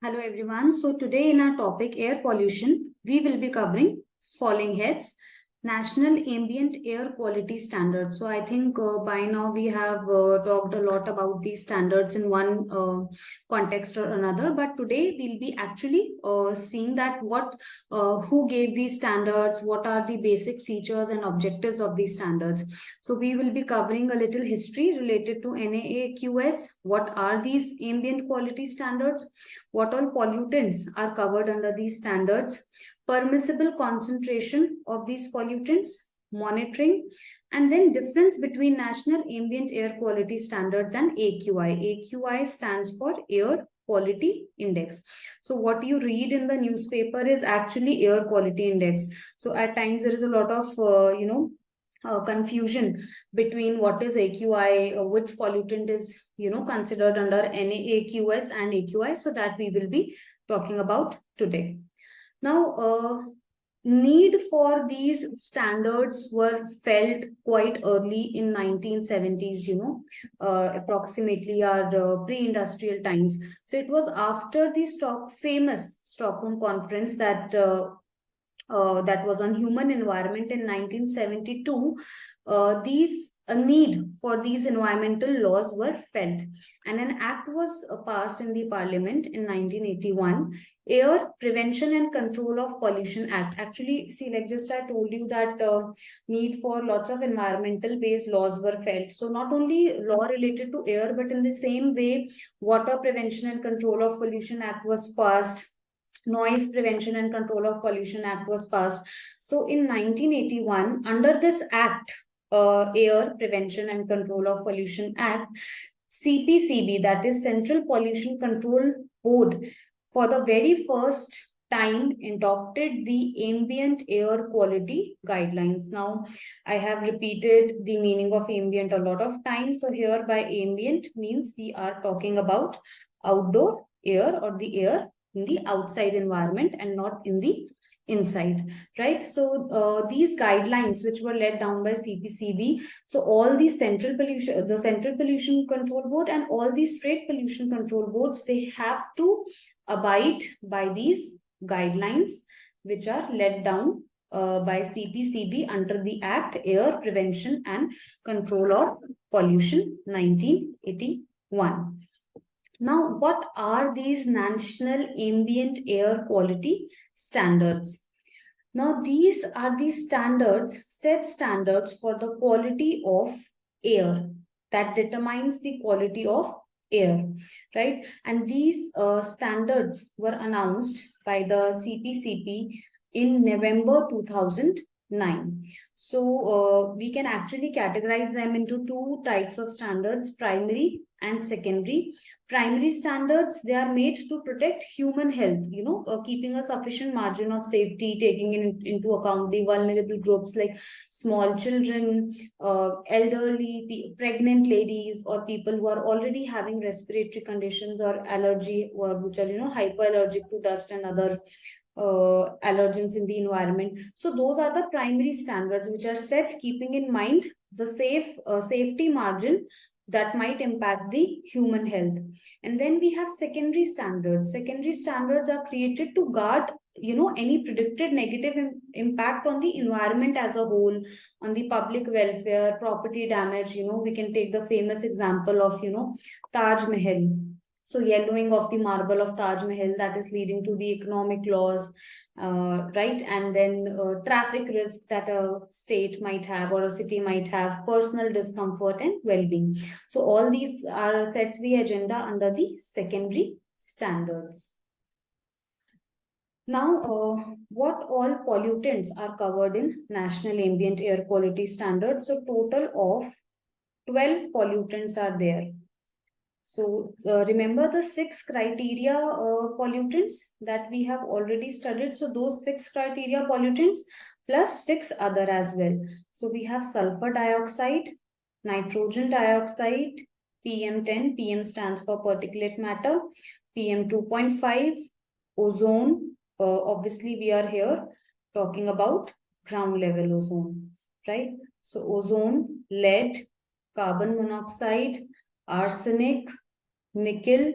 Hello everyone. So today in our topic air pollution, we will be covering following heads: National Ambient Air Quality Standards. So I think by now we have talked a lot about these standards in one context or another, but today we'll be actually seeing that who gave these standards, what are the basic features and objectives of these standards. So we will be covering a little history related to NAAQs. What are these ambient quality standards? What all pollutants are covered under these standards? Permissible concentration of these pollutants, monitoring, and then difference between National Ambient Air Quality Standards and AQI. AQI stands for Air Quality Index. So what you read in the newspaper is actually Air Quality Index. So at times there is a lot of confusion between what is AQI, which pollutant is considered under NAAQS and AQI. So that we will be talking about today. Now, need for these standards were felt quite early in 1970s, approximately our pre-industrial times. So it was after the famous Stockholm conference that was on human environment in 1972, a need for these environmental laws were felt, and an act was passed in the parliament in 1981, Air Prevention and Control of Pollution Act. Actually, see, like just I told you that need for lots of environmental based laws were felt. So not only law related to air, but in the same way, Water Prevention and Control of Pollution Act was passed. Noise Prevention and Control of Pollution Act was passed. So in 1981, under this act, Air Prevention and Control of Pollution Act, CPCB, that is Central Pollution Control Board, for the very first time adopted the ambient air quality guidelines. Now, I have repeated the meaning of ambient a lot of times. So here by ambient means we are talking about outdoor air or the air in the outside environment and not in the inside, right? So these guidelines which were laid down by CPCB, so all the Central Pollution Control Board and all the state pollution control boards, they have to abide by these guidelines which are laid down by CPCB under the Act Air Prevention and Control of Pollution 1981. Now, what are these National Ambient Air Quality Standards? Now, these are the set standards for the quality of air that determines the quality of air, right? And these standards were announced by the CPCB in November 2009. So we can actually categorize them into two types of standards: primary and secondary. Primary standards, they are made to protect human health, keeping a sufficient margin of safety, taking into account the vulnerable groups like small children, elderly, pregnant ladies, or people who are already having respiratory conditions or allergy, or which are hypoallergic to dust and other allergens in the environment. So those are the primary standards which are set keeping in mind the safety margin that might impact the human health. And then we have secondary standards. Secondary standards are created to guard any predicted negative impact on the environment as a whole, on the public welfare, property damage. We can take the famous example of Taj Mahal. So yellowing of the marble of Taj Mahal, that is leading to the economic loss, right? And then traffic risk that a state might have or a city might have, personal discomfort and well-being. So all these sets the agenda under the secondary standards. Now, what all pollutants are covered in National Ambient Air Quality Standards? So total of 12 pollutants are there. So remember the 6 criteria pollutants that we have already studied. So those 6 criteria pollutants plus 6 other as well. So we have sulfur dioxide, nitrogen dioxide, PM10, PM stands for particulate matter, PM 2.5, ozone. Obviously we are here talking about ground level ozone, right? So ozone, lead, carbon monoxide, arsenic, nickel,